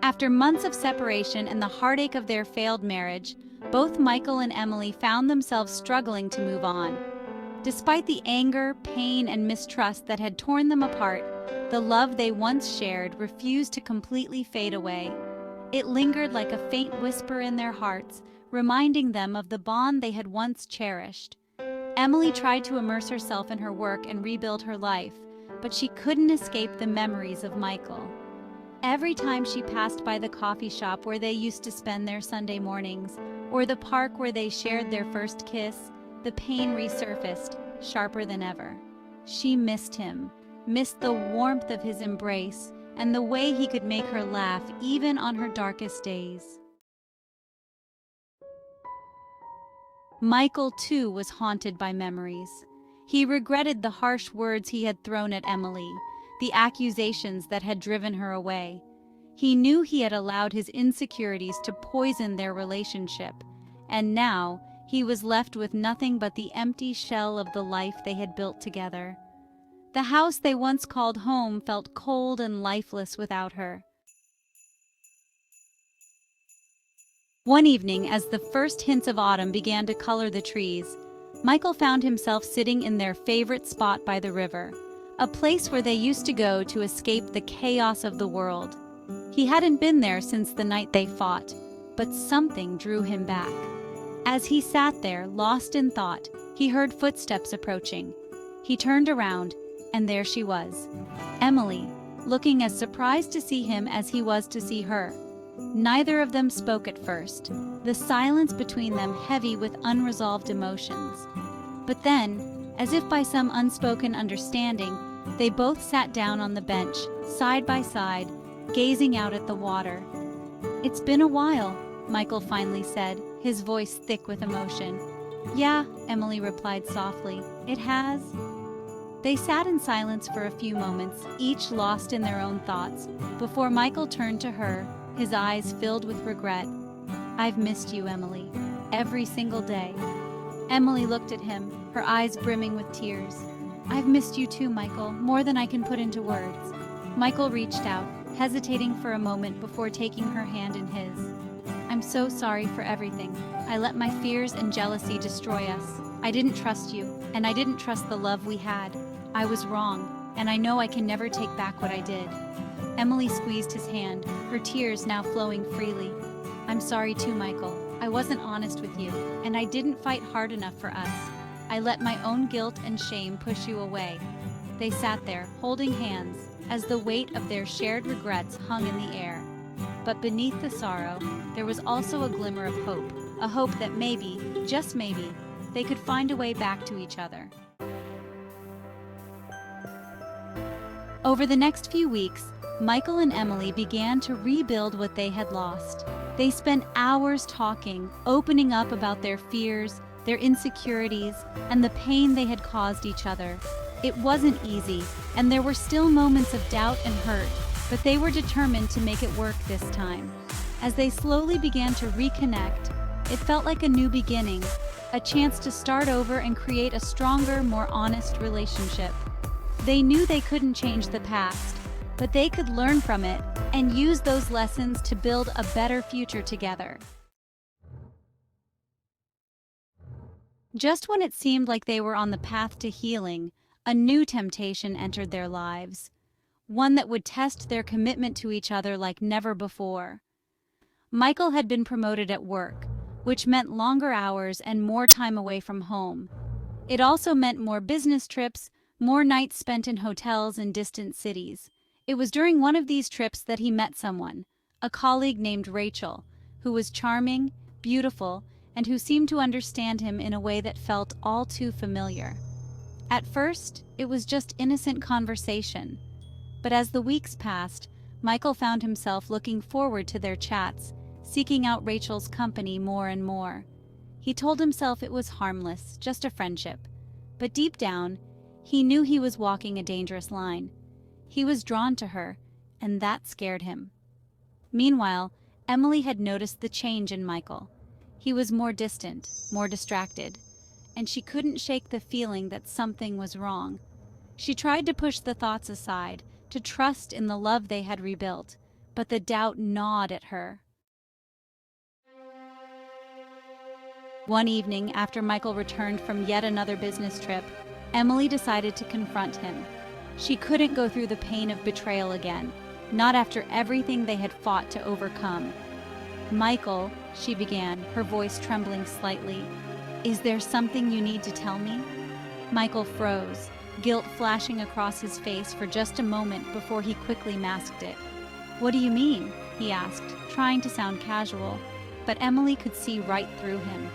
After months of separation and the heartache of their failed marriage, both Michael and Emily found themselves struggling to move on. Despite the anger, pain, and mistrust that had torn them apart, the love they once shared refused to completely fade away. It lingered like a faint whisper in their hearts, reminding them of the bond they had once cherished. Emily tried to immerse herself in her work and rebuild her life, but she couldn't escape the memories of Michael. Every time she passed by the coffee shop where they used to spend their Sunday mornings, or the park where they shared their first kiss, the pain resurfaced, sharper than ever. She missed him, missed the warmth of his embrace, and the way he could make her laugh even on her darkest days. Michael, too, was haunted by memories. He regretted the harsh words he had thrown at Emily, the accusations that had driven her away. He knew he had allowed his insecurities to poison their relationship, and now he was left with nothing but the empty shell of the life they had built together. The house they once called home felt cold and lifeless without her. One evening, as the first hints of autumn began to color the trees, Michael found himself sitting in their favorite spot by the river, a place where they used to go to escape the chaos of the world. He hadn't been there since the night they fought, but something drew him back. As he sat there, lost in thought, he heard footsteps approaching. He turned around, and there she was, Emily, looking as surprised to see him as he was to see her. Neither of them spoke at first, the silence between them heavy with unresolved emotions. But then, as if by some unspoken understanding, they both sat down on the bench, side by side, gazing out at the water. "It's been a while," Michael finally said, his voice thick with emotion. "Yeah," Emily replied softly, "it has." They sat in silence for a few moments, each lost in their own thoughts, before Michael turned to her, his eyes filled with regret. "I've missed you, Emily, every single day." Emily looked at him, her eyes brimming with tears. "I've missed you too, Michael, more than I can put into words." Michael reached out, hesitating for a moment before taking her hand in his. "I'm so sorry for everything. I let my fears and jealousy destroy us. I didn't trust you, and I didn't trust the love we had. I was wrong, and I know I can never take back what I did." Emily squeezed his hand, her tears now flowing freely. "I'm sorry too, Michael. I wasn't honest with you, and I didn't fight hard enough for us. I let my own guilt and shame push you away." They sat there, holding hands, as the weight of their shared regrets hung in the air. But beneath the sorrow, there was also a glimmer of hope, a hope that maybe, just maybe, they could find a way back to each other. Over the next few weeks, Michael and Emily began to rebuild what they had lost. They spent hours talking, opening up about their fears, their insecurities, and the pain they had caused each other. It wasn't easy, and there were still moments of doubt and hurt, but they were determined to make it work this time. As they slowly began to reconnect, it felt like a new beginning, a chance to start over and create a stronger, more honest relationship. They knew they couldn't change the past, but they could learn from it and use those lessons to build a better future together. Just when it seemed like they were on the path to healing, a new temptation entered their lives, one that would test their commitment to each other like never before. Michael had been promoted at work, which meant longer hours and more time away from home. It also meant more business trips, more nights spent in hotels in distant cities. It was during one of these trips that he met someone, a colleague named Rachel, who was charming, beautiful, and who seemed to understand him in a way that felt all too familiar. At first, it was just innocent conversation. But as the weeks passed, Michael found himself looking forward to their chats, seeking out Rachel's company more and more. He told himself it was harmless, just a friendship. But deep down, he knew he was walking a dangerous line. He was drawn to her, and that scared him. Meanwhile, Emily had noticed the change in Michael. He was more distant, more distracted, and she couldn't shake the feeling that something was wrong. She tried to push the thoughts aside, to trust in the love they had rebuilt, but the doubt gnawed at her. One evening, after Michael returned from yet another business trip, Emily decided to confront him. She couldn't go through the pain of betrayal again, not after everything they had fought to overcome. "Michael," she began, her voice trembling slightly, "is there something you need to tell me?" Michael froze, guilt flashing across his face for just a moment before he quickly masked it. "What do you mean?" he asked, trying to sound casual, but Emily could see right through him.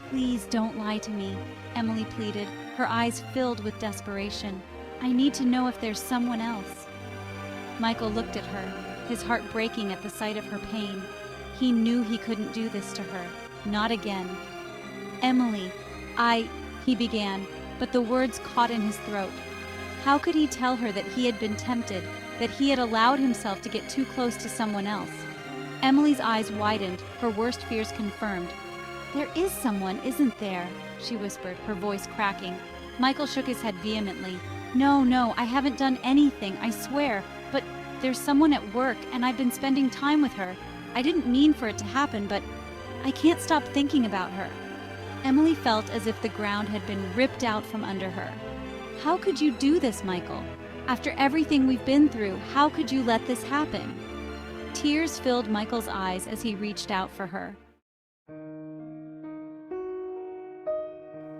"Please don't lie to me," Emily pleaded, her eyes filled with desperation. "I need to know if there's someone else." Michael looked at her, his heart breaking at the sight of her pain. He knew he couldn't do this to her. Not again. "Emily, he began, but the words caught in his throat. How could he tell her that he had been tempted, that he had allowed himself to get too close to someone else? Emily's eyes widened, her worst fears confirmed. "There is someone, isn't there?" she whispered, her voice cracking. Michael shook his head vehemently. No, I haven't done anything, I swear. But there's someone at work, and I've been spending time with her. I didn't mean for it to happen, but I can't stop thinking about her." Emily felt as if the ground had been ripped out from under her. "How could you do this, Michael? After everything we've been through, how could you let this happen?" Tears filled Michael's eyes as he reached out for her.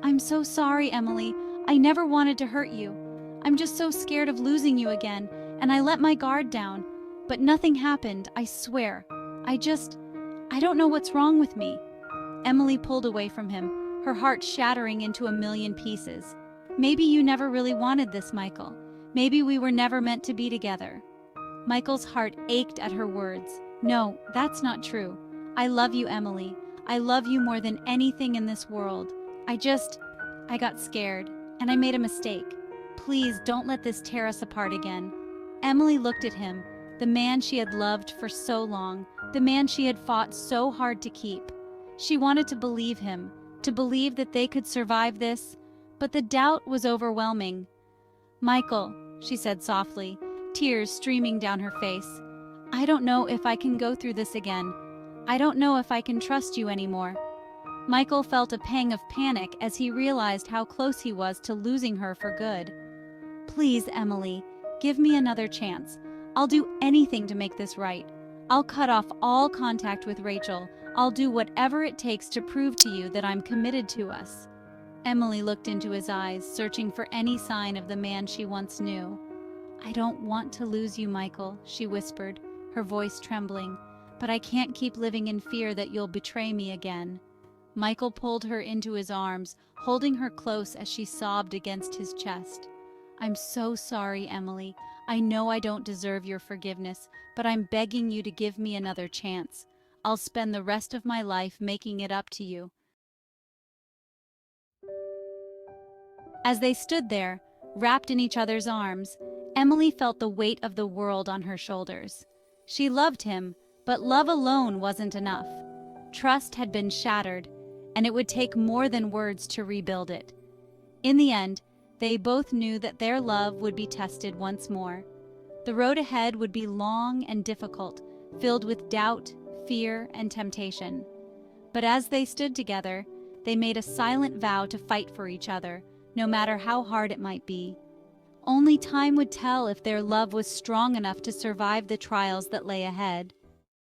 "I'm so sorry, Emily. I never wanted to hurt you. I'm just so scared of losing you again, and I let my guard down. But nothing happened, I swear. I don't know what's wrong with me." Emily pulled away from him, her heart shattering into a million pieces. "Maybe you never really wanted this, Michael. Maybe we were never meant to be together." Michael's heart ached at her words. "No, that's not true. I love you, Emily. I love you more than anything in this world. I got scared, and I made a mistake. Please don't let this tear us apart again." Emily looked at him, the man she had loved for so long, the man she had fought so hard to keep. She wanted to believe him, to believe that they could survive this, but the doubt was overwhelming. "Michael," she said softly, tears streaming down her face, "I don't know if I can go through this again. I don't know if I can trust you anymore." Michael felt a pang of panic as he realized how close he was to losing her for good. "Please, Emily, give me another chance. I'll do anything to make this right. I'll cut off all contact with Rachel. I'll do whatever it takes to prove to you that I'm committed to us." Emily looked into his eyes, searching for any sign of the man she once knew. "I don't want to lose you, Michael," she whispered, her voice trembling, "but I can't keep living in fear that you'll betray me again." Michael pulled her into his arms, holding her close as she sobbed against his chest. "I'm so sorry, Emily. I know I don't deserve your forgiveness, but I'm begging you to give me another chance. I'll spend the rest of my life making it up to you." As they stood there, wrapped in each other's arms, Emily felt the weight of the world on her shoulders. She loved him, but love alone wasn't enough. Trust had been shattered, and it would take more than words to rebuild it. In the end, they both knew that their love would be tested once more. The road ahead would be long and difficult, filled with doubt, fear, and temptation. But as they stood together, they made a silent vow to fight for each other, no matter how hard it might be. Only time would tell if their love was strong enough to survive the trials that lay ahead.